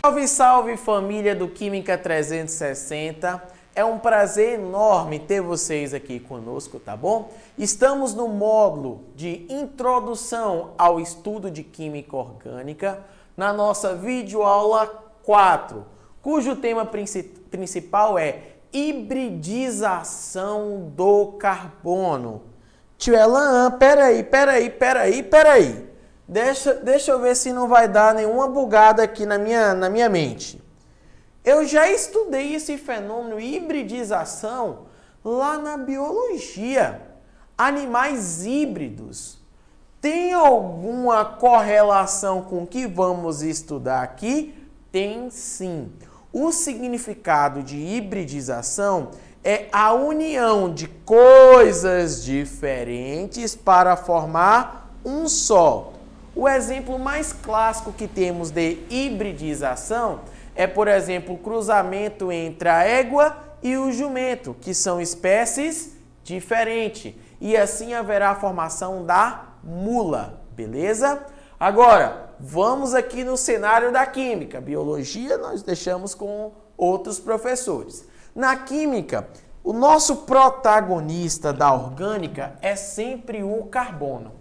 Salve, salve família do Química 360, é um prazer enorme ter vocês aqui conosco, tá bom? Estamos no módulo de Introdução ao Estudo de Química Orgânica, na nossa videoaula 4, cujo tema principal é hibridização do carbono. Tio Elan, peraí. Deixa eu ver se não vai dar nenhuma bugada aqui na minha mente. Eu já estudei esse fenômeno hibridização lá na biologia. Animais híbridos. Tem alguma correlação com o que vamos estudar aqui? Tem sim. O significado de hibridização é a união de coisas diferentes para formar um só. O exemplo mais clássico que temos de hibridização é, por exemplo, o cruzamento entre a égua e o jumento, que são espécies diferentes. E assim haverá a formação da mula, beleza? Agora, vamos aqui no cenário da química. Biologia nós deixamos com outros professores. Na química, o nosso protagonista da orgânica é sempre o carbono.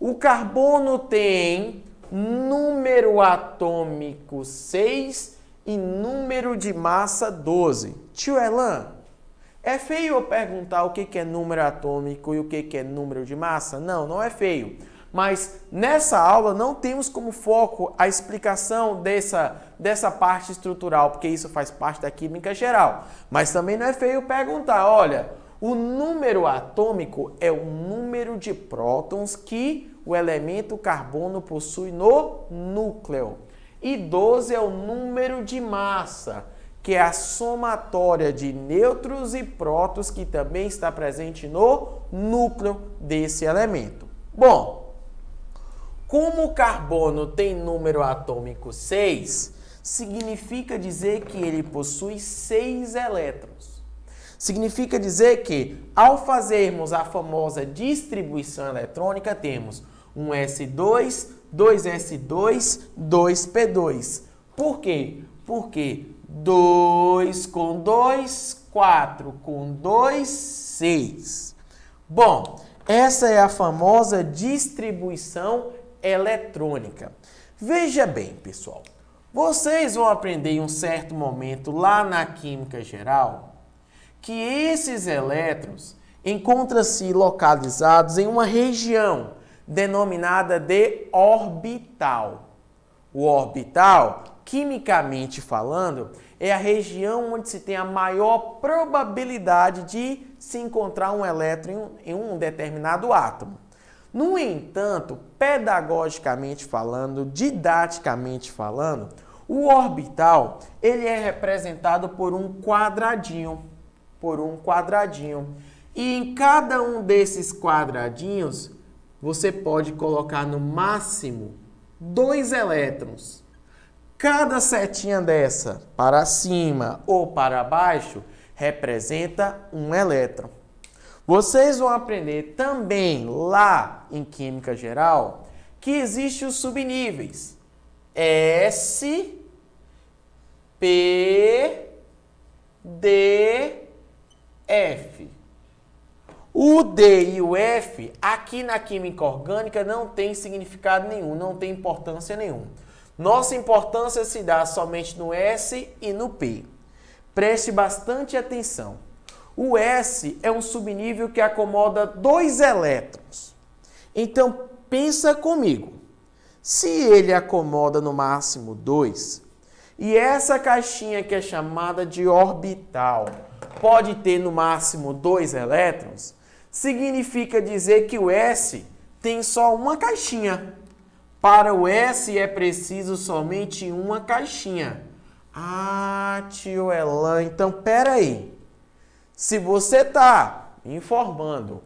O carbono tem número atômico 6 e número de massa 12. Tio Elan, é feio eu perguntar o que é número atômico e o que é número de massa? Não, não é feio. Mas nessa aula não temos como foco a explicação dessa parte estrutural, porque isso faz parte da química geral. Mas também não é feio perguntar, olha, o número atômico é o número de prótons que o elemento carbono possui no núcleo. E 12 é o número de massa, que é a somatória de nêutrons e prótons que também está presente no núcleo desse elemento. Bom, como o carbono tem número atômico 6, significa dizer que ele possui 6 elétrons. Significa dizer que, ao fazermos a famosa distribuição eletrônica, temos um S2, 2S2, 2P2. Por quê? Porque 2 com 2, 4 com 2, 6. Bom, essa é a famosa distribuição eletrônica. Veja bem, pessoal, vocês vão aprender em um certo momento lá na química geral que esses elétrons encontram-se localizados em uma região denominada de orbital. O orbital, quimicamente falando, é a região onde se tem a maior probabilidade de se encontrar um elétron em um determinado átomo. No entanto, pedagogicamente falando, didaticamente falando, o orbital ele é representado por um quadradinho. E em cada um desses quadradinhos, você pode colocar no máximo 2 elétrons. Cada setinha dessa, para cima ou para baixo, representa um elétron. Vocês vão aprender também lá em Química Geral que existem os subníveis S, P, D, F. O D e o F, aqui na química orgânica, não tem significado nenhum, não tem importância nenhuma. Nossa importância se dá somente no S e no P. Preste bastante atenção. O S é um subnível que acomoda 2 elétrons. Então, pensa comigo. Se ele acomoda no máximo 2, e essa caixinha que é chamada de orbital pode ter no máximo 2 elétrons, significa dizer que o S tem só uma caixinha. Para o S é preciso somente uma caixinha. Ah, tio Elan, então peraí. Se você está informando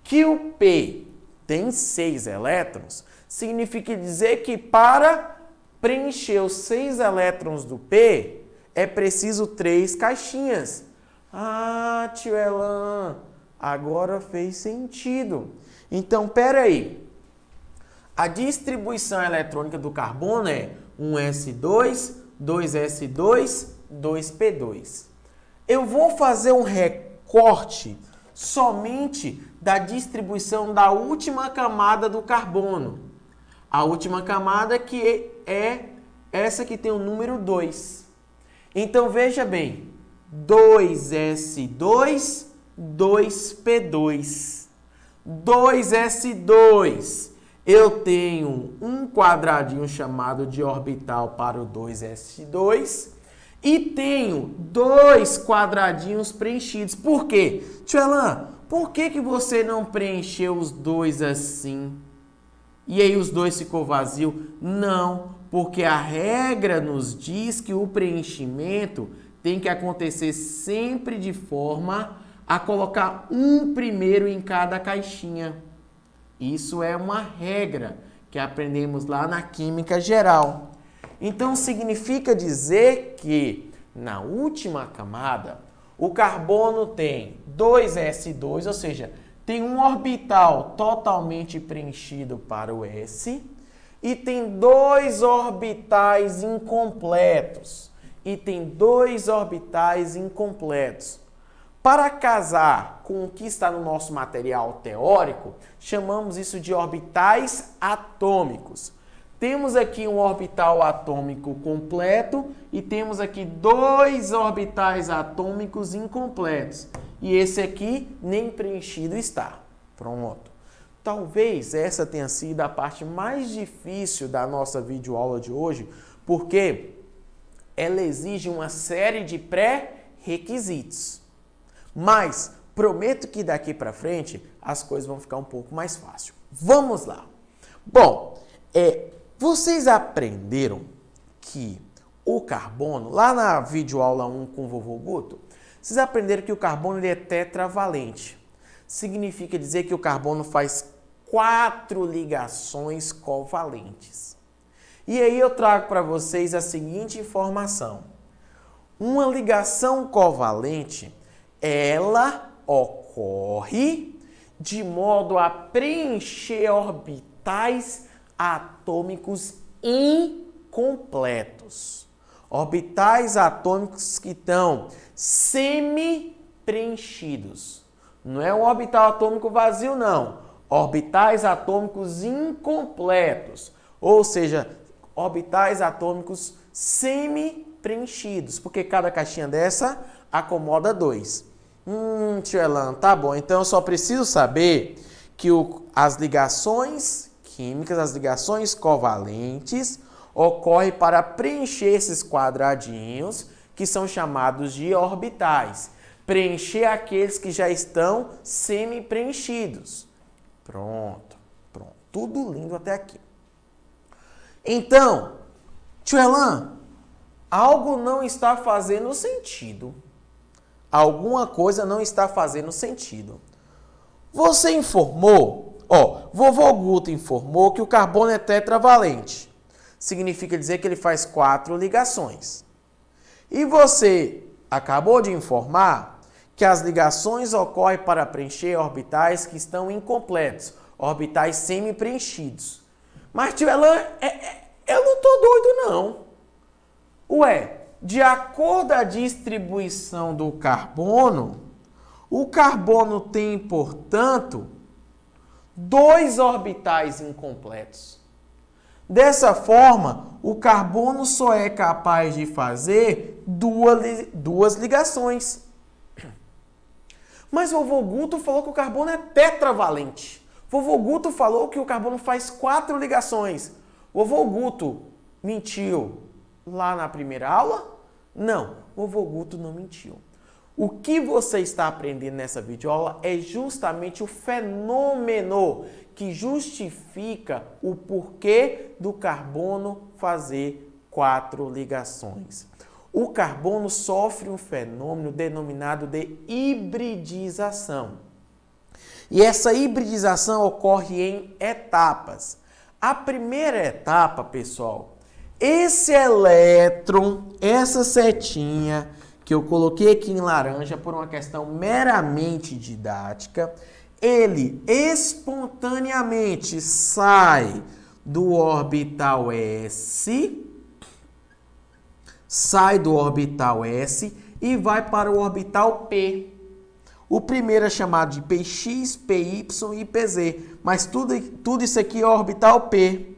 que o P tem 6 elétrons, significa dizer que para preencher os 6 elétrons do P, é preciso 3 caixinhas. Ah, tio Elan, agora fez sentido. Então, peraí. A distribuição eletrônica do carbono é um S2, 2s2, 2p2. Eu vou fazer um recorte somente da distribuição da última camada do carbono. A última camada que é essa que tem o número 2. Então, veja bem, 2s2, 2p2. 2s2, eu tenho um quadradinho chamado de orbital para o 2s2 e tenho dois quadradinhos preenchidos. Por quê? Tio Elan, por que você não preencheu os dois assim? E aí os dois ficou vazio? Não, porque a regra nos diz que o preenchimento tem que acontecer sempre de forma a colocar um primeiro em cada caixinha. Isso é uma regra que aprendemos lá na Química Geral. Então, significa dizer que na última camada, o carbono tem 2s2, ou seja, tem um orbital totalmente preenchido para o S e tem dois orbitais incompletos. Para casar com o que está no nosso material teórico, chamamos isso de orbitais atômicos. Temos aqui um orbital atômico completo e temos aqui dois orbitais atômicos incompletos. E esse aqui nem preenchido está. Pronto. Talvez essa tenha sido a parte mais difícil da nossa videoaula de hoje, porque ela exige uma série de pré-requisitos. Mas prometo que daqui para frente as coisas vão ficar um pouco mais fáceis. Vamos lá. Bom, vocês aprenderam que o carbono, lá na videoaula 1 com o vovô Guto, vocês aprenderam que o carbono ele é tetravalente. Significa dizer que o carbono faz 4 ligações covalentes. E aí eu trago para vocês a seguinte informação. Uma ligação covalente, ela ocorre de modo a preencher orbitais atômicos incompletos. Orbitais atômicos que estão semi-preenchidos. Não é um orbital atômico vazio, não. Orbitais atômicos incompletos. Ou seja, orbitais atômicos semi-preenchidos. Porque cada caixinha dessa acomoda 2. Tio Elan, tá bom. Então eu só preciso saber que as ligações químicas, as ligações covalentes, ocorrem para preencher esses quadradinhos que são chamados de orbitais. Preencher aqueles que já estão semi-preenchidos. Pronto. Tudo lindo até aqui. Então, tio Elan, algo não está fazendo sentido. Alguma coisa não está fazendo sentido. Você informou, vovô Guto informou que o carbono é tetravalente. Significa dizer que ele faz 4 ligações. E você acabou de informar que as ligações ocorrem para preencher orbitais que estão incompletos, orbitais semi-preenchidos. Mas, tio Elan, eu não estou doido, não. De acordo com a distribuição do carbono, o carbono tem, portanto, 2 orbitais incompletos. Dessa forma, o carbono só é capaz de fazer duas ligações. Mas o vovô Guto falou que o carbono é tetravalente. Vovô Guto falou que o carbono faz 4 ligações. Vovô Guto mentiu lá na primeira aula? Não, vovô Guto não mentiu. O que você está aprendendo nessa videoaula é justamente o fenômeno que justifica o porquê do carbono fazer 4 ligações. O carbono sofre um fenômeno denominado de hibridização. E essa hibridização ocorre em etapas. A primeira etapa, pessoal, esse elétron, essa setinha que eu coloquei aqui em laranja por uma questão meramente didática, ele espontaneamente sai do orbital S, sai do orbital S e vai para o orbital P. O primeiro é chamado de Px, Py e Pz, mas tudo isso aqui é orbital P.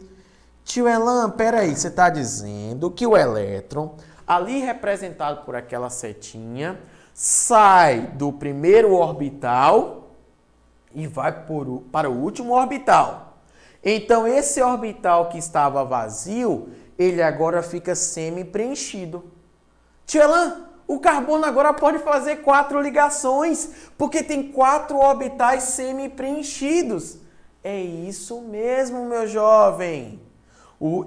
Tio Elan, peraí, você está dizendo que o elétron, ali representado por aquela setinha, sai do primeiro orbital e vai para o último orbital. Então, esse orbital que estava vazio, ele agora fica semi-preenchido. Tio Elan, o carbono agora pode fazer 4 ligações, porque tem 4 orbitais semi-preenchidos. É isso mesmo, meu jovem.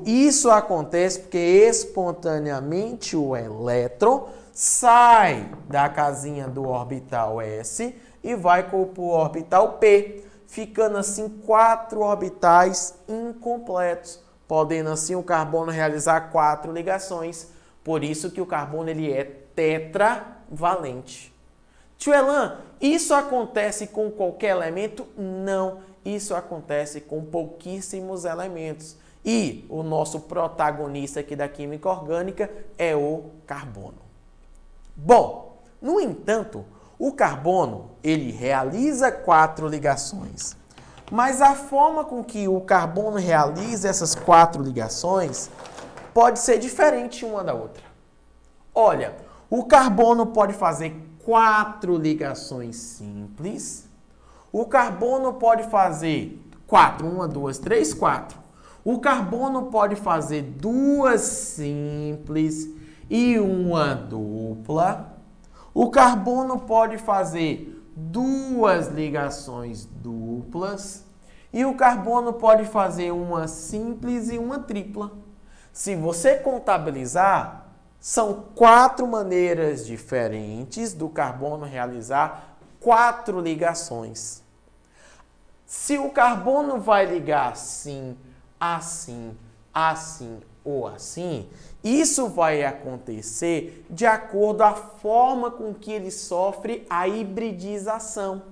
Isso acontece porque espontaneamente o elétron sai da casinha do orbital S e vai para o orbital P, ficando assim 4 orbitais incompletos, podendo assim o carbono realizar 4 ligações. Por isso que o carbono ele é tetravalente. Tio Elan, isso acontece com qualquer elemento? Não, isso acontece com pouquíssimos elementos. E o nosso protagonista aqui da química orgânica é o carbono. Bom, no entanto, o carbono ele realiza 4 ligações. Mas a forma com que o carbono realiza essas 4 ligações pode ser diferente uma da outra. Olha, o carbono pode fazer 4 ligações simples. O carbono pode fazer 4, 1, 2, 3, 4. O carbono pode fazer 2 simples e 1 dupla. O carbono pode fazer 2 ligações duplas. E o carbono pode fazer 1 simples e 1 tripla. Se você contabilizar, são 4 maneiras diferentes do carbono realizar 4 ligações. Se o carbono vai ligar assim, assim, assim ou assim, isso vai acontecer de acordo com a forma com que ele sofre a hibridização,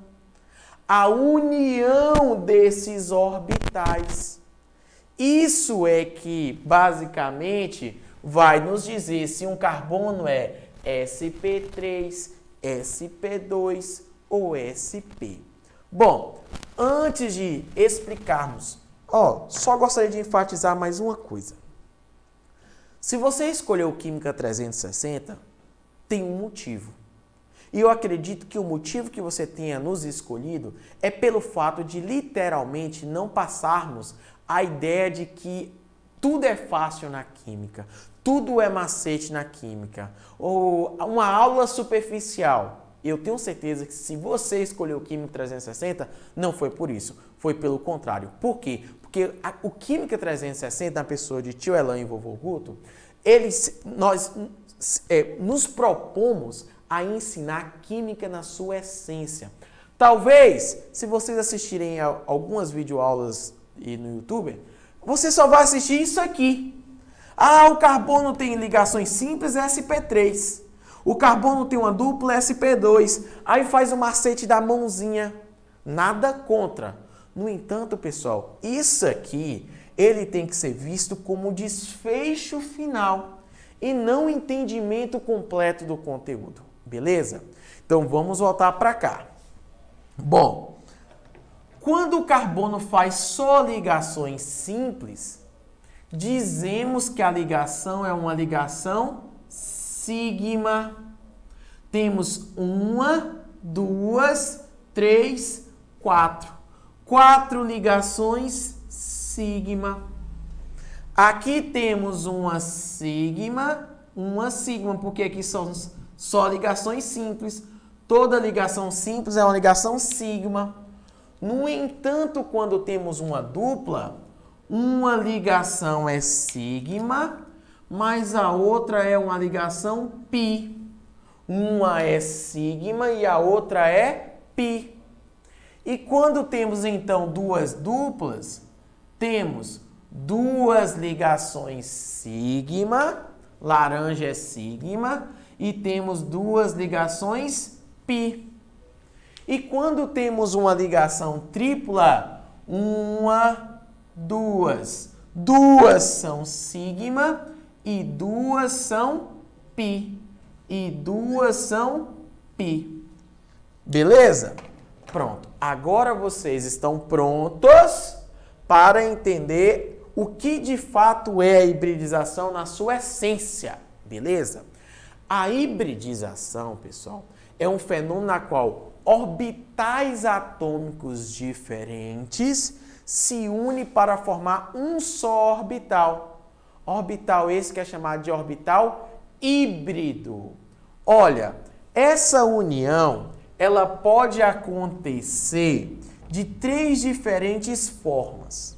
a união desses orbitais. Isso é que, basicamente, vai nos dizer se um carbono é sp3, sp2 ou sp. Bom, antes de explicarmos, só gostaria de enfatizar mais uma coisa. Se você escolheu Química 360, tem um motivo. E eu acredito que o motivo que você tenha nos escolhido é pelo fato de literalmente não passarmos a ideia de que tudo é fácil na química, tudo é macete na química, ou uma aula superficial. Eu tenho certeza que se você escolheu o Química 360, não foi por isso, foi pelo contrário. Por quê? Porque o Química 360, na pessoa de tio Elan e vovô Guto, nós nos propomos a ensinar química na sua essência. Talvez, se vocês assistirem a algumas videoaulas no YouTube, você só vai assistir isso aqui. O carbono tem ligações simples, sp3. O carbono tem uma dupla, sp2. Aí faz o macete da mãozinha. Nada contra. No entanto, pessoal, isso aqui, ele tem que ser visto como desfecho final e não entendimento completo do conteúdo. Beleza? Então, vamos voltar para cá. Bom, quando o carbono faz só ligações simples, dizemos que a ligação é uma ligação sigma. Temos 1, 2, 3, 4. 4 ligações sigma. Aqui temos uma sigma, porque aqui são só ligações simples. Toda ligação simples é uma ligação sigma. No entanto, quando temos uma dupla, uma ligação é sigma, mas a outra é uma ligação pi. Uma é sigma e a outra é pi. E quando temos então 2 duplas, temos 2 ligações sigma, laranja é sigma, e temos 2 ligações pi. E quando temos uma ligação tripla, 1, 2. 2 são sigma e 2 são π e duas são π. Beleza? Pronto. Agora vocês estão prontos para entender o que de fato é a hibridização na sua essência. Beleza? A hibridização, pessoal, é um fenômeno na qual orbitais atômicos diferentes se unem para formar um só orbital. Orbital esse que é chamado de orbital híbrido. Olha, essa união, ela pode acontecer de três diferentes formas.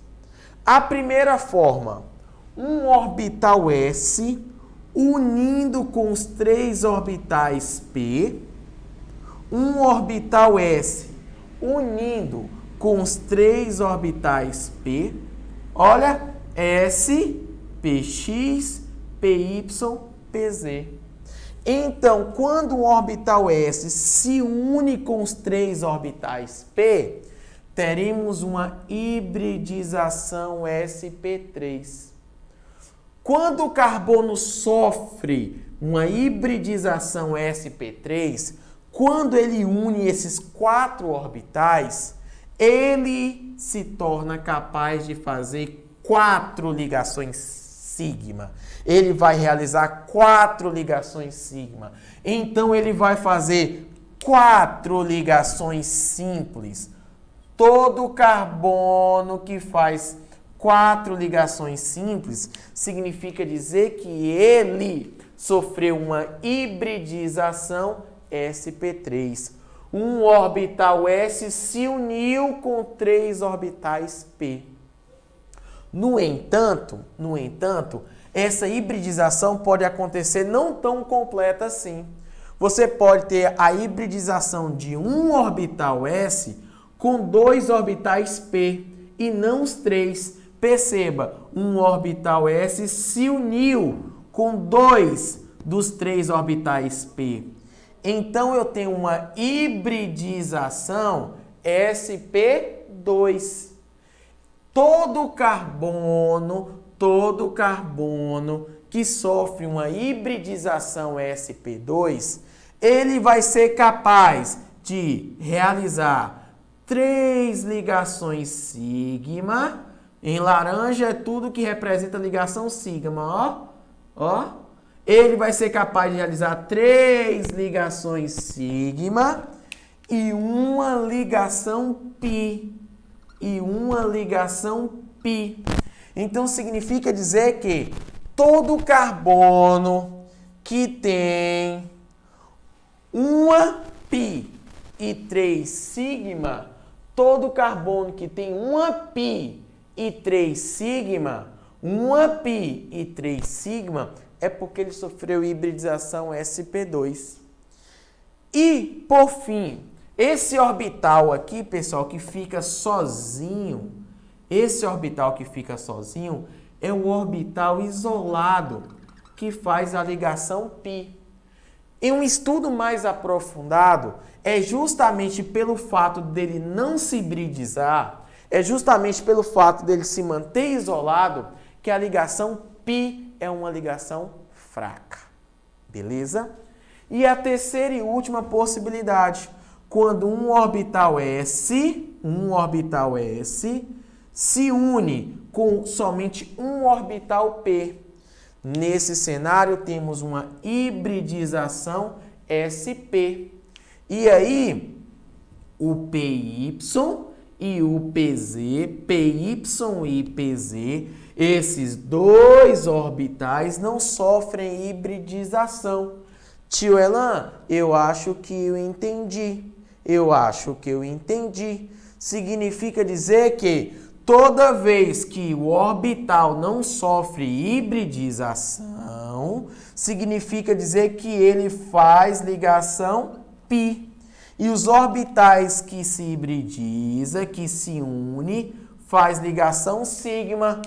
A primeira forma, um orbital S unindo com os três orbitais P, um orbital S unindo com os três orbitais P, olha, S, PX, PY, PZ. Então, quando um orbital S se une com os três orbitais P, teremos uma hibridização sp3. Quando o carbono sofre uma hibridização sp3, quando ele une esses quatro orbitais, ele se torna capaz de fazer 4 ligações sigma. Ele vai realizar 4 ligações sigma. Então, ele vai fazer 4 ligações simples. Todo carbono que faz 4 ligações simples significa dizer que ele sofreu uma hibridização sp3. Um orbital S se uniu com 3 orbitais P. No entanto, essa hibridização pode acontecer não tão completa assim. Você pode ter a hibridização de um orbital S com 2 orbitais P e não os 3. Perceba, um orbital S se uniu com 2 dos 3 orbitais P. Então, eu tenho uma hibridização sp2. Todo carbono que sofre uma hibridização sp2, ele vai ser capaz de realizar 3 ligações sigma. Em laranja é tudo que representa ligação sigma, ó. Ele vai ser capaz de realizar 3 ligações sigma e uma ligação pi. Então, significa dizer que todo carbono que tem uma pi e 3 sigma, todo carbono que tem uma pi e 3 sigma, é porque ele sofreu hibridização sp2. E, por fim, esse orbital aqui, pessoal, que fica sozinho, é um orbital isolado que faz a ligação π. Em um estudo mais aprofundado, é justamente pelo fato dele não se hibridizar, é justamente pelo fato dele se manter isolado, que a ligação π é uma ligação fraca. Beleza? E a terceira e última possibilidade, quando um orbital S se une com somente um orbital P. Nesse cenário, temos uma hibridização sp. E aí, o PY e o PZ, PY e PZ, esses 2 orbitais não sofrem hibridização. Tio Elan, eu acho que eu entendi. Significa dizer que toda vez que o orbital não sofre hibridização, significa dizer que ele faz ligação π. E os orbitais que se hibridiza, que se une, faz ligação sigma.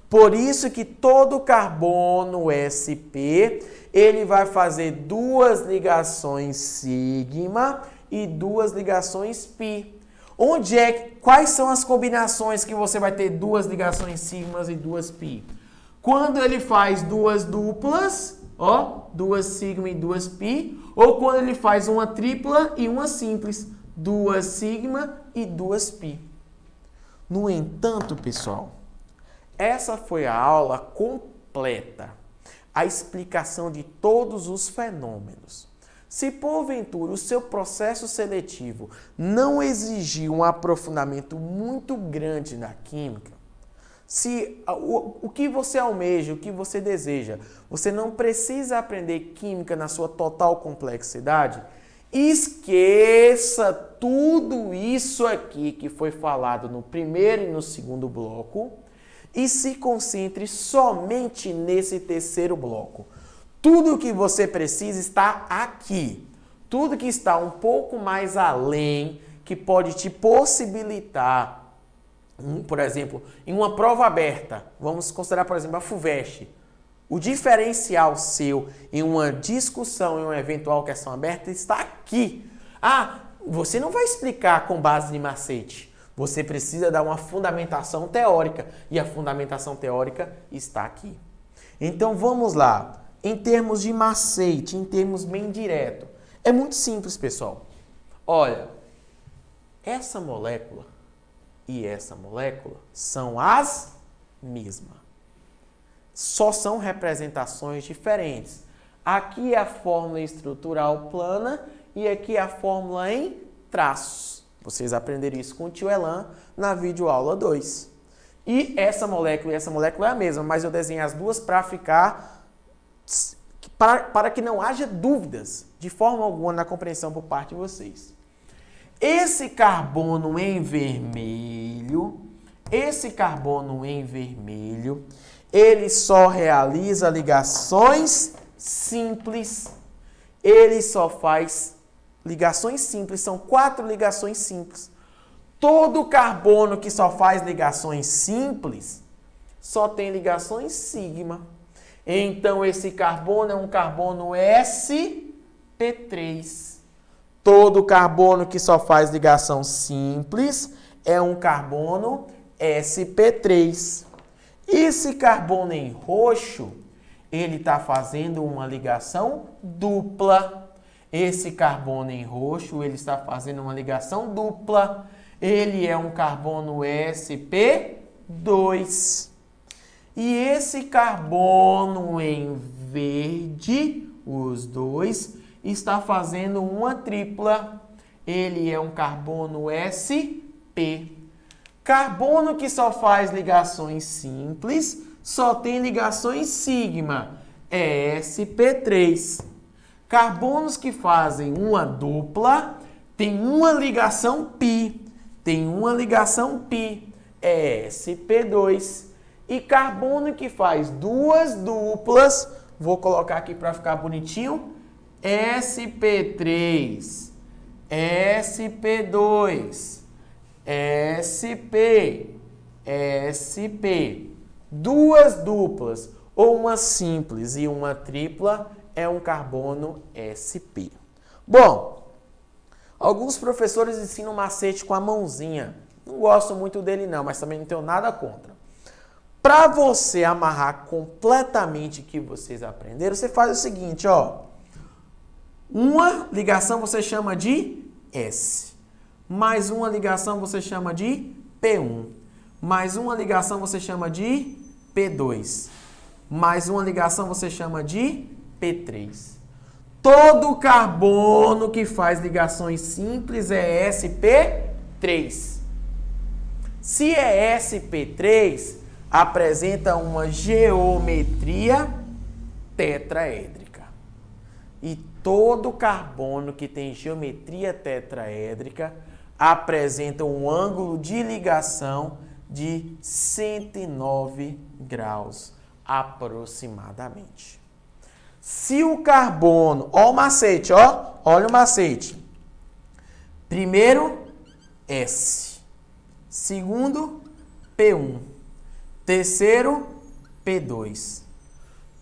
Por isso que todo carbono sp, ele vai fazer 2 ligações sigma e 2 ligações π. Quais são as combinações que você vai ter 2 ligações sigmas e 2 π? Quando ele faz 2 duplas, Ó, 2 sigma e 2 pi. Ou quando ele faz uma tripla e uma simples, 2 sigma e 2 pi. No entanto, pessoal, essa foi a aula completa, a explicação de todos os fenômenos. Se porventura o seu processo seletivo não exigir um aprofundamento muito grande na química, se o que você almeja, o que você deseja, você não precisa aprender química na sua total complexidade, esqueça tudo isso aqui que foi falado no primeiro e no segundo bloco e se concentre somente nesse terceiro bloco. Tudo o que você precisa está aqui. Tudo que está um pouco mais além, que pode te possibilitar, por exemplo, em uma prova aberta, vamos considerar, por exemplo, a FUVEST, o diferencial seu em uma discussão, em uma eventual questão aberta, está aqui. Ah, você não vai explicar com base em macete. Você precisa dar uma fundamentação teórica. E a fundamentação teórica está aqui. Então, vamos lá. Em termos de macete, em termos bem direto. É muito simples, pessoal. Olha, essa molécula e essa molécula são as mesmas. Só são representações diferentes. Aqui é a fórmula estrutural plana e aqui é a fórmula em traços. Vocês aprenderam isso com o tio Elan na videoaula 2. E essa molécula é a mesma, mas eu desenhei as duas para que não haja dúvidas de forma alguma na compreensão por parte de vocês. Esse carbono em vermelho, ele só realiza ligações simples. Ele só faz ligações simples, são 4 ligações simples. Todo carbono que só faz ligações simples só tem ligações sigma. Então, esse carbono é um carbono sp3. Todo carbono que só faz ligação simples é um carbono sp3. Esse carbono em roxo, ele está fazendo uma ligação dupla. Esse carbono em roxo, ele está fazendo uma ligação dupla. Ele é um carbono sp2. E esse carbono em verde, os dois, está fazendo uma tripla. Ele é um carbono sp. Carbono que só faz ligações simples, só tem ligações sigma, é sp3. Carbonos que fazem uma dupla, tem uma ligação pi. É sp2. E carbono que faz duas duplas, vou colocar aqui para ficar bonitinho, sp3, sp2, sp. Duas duplas, ou uma simples e uma tripla, é um carbono sp. Bom, alguns professores ensinam macete com a mãozinha. Não gosto muito dele não, mas também não tenho nada contra. Para você amarrar completamente o que vocês aprenderam, você faz o seguinte, ó. Uma ligação você chama de S. Mais uma ligação você chama de P1. Mais uma ligação você chama de P2. Mais uma ligação você chama de P3. Todo carbono que faz ligações simples é sp3. Se é sp3, apresenta uma geometria tetraédrica. E todo carbono que tem geometria tetraédrica apresenta um ângulo de ligação de 109 graus aproximadamente. Se o carbono, ó o macete, ó, olha o macete. Primeiro, S. Segundo, P1. Terceiro, P2.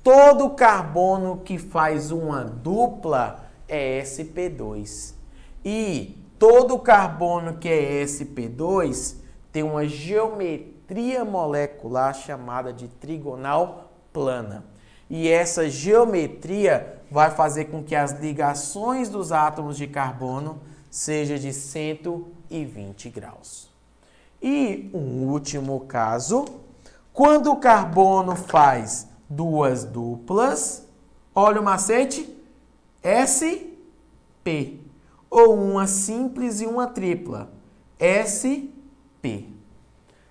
Todo carbono que faz uma dupla é sp2. E todo carbono que é sp2 tem uma geometria molecular chamada de trigonal plana. e essa geometria vai fazer com que as ligações dos átomos de carbono seja de 120 graus. E um último caso, quando o carbono faz duas duplas, olha o macete, SP, ou uma simples e uma tripla, SP.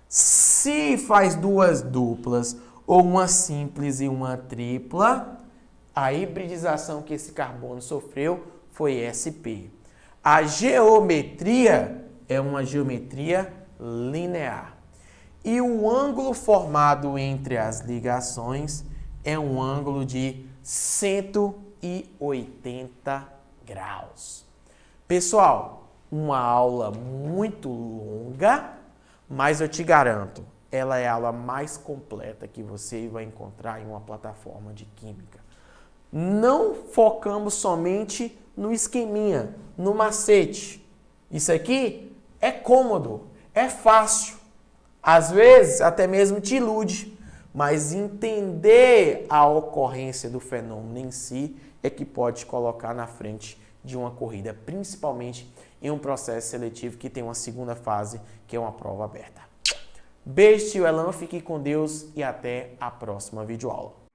Se faz duas duplas ou uma simples e uma tripla, a hibridização que esse carbono sofreu foi SP. A geometria é uma geometria linear. E o ângulo formado entre as ligações é um ângulo de 180 graus. Pessoal, uma aula muito longa, mas eu te garanto, ela é a aula mais completa que você vai encontrar em uma plataforma de química. Não focamos somente no esqueminha, no macete. Isso aqui é cômodo, é fácil. Às vezes até mesmo te ilude, mas entender a ocorrência do fenômeno em si é que pode te colocar na frente de uma corrida, principalmente em um processo seletivo que tem uma segunda fase, que é uma prova aberta. Beijo, tio Elan, fique com Deus e até a próxima videoaula.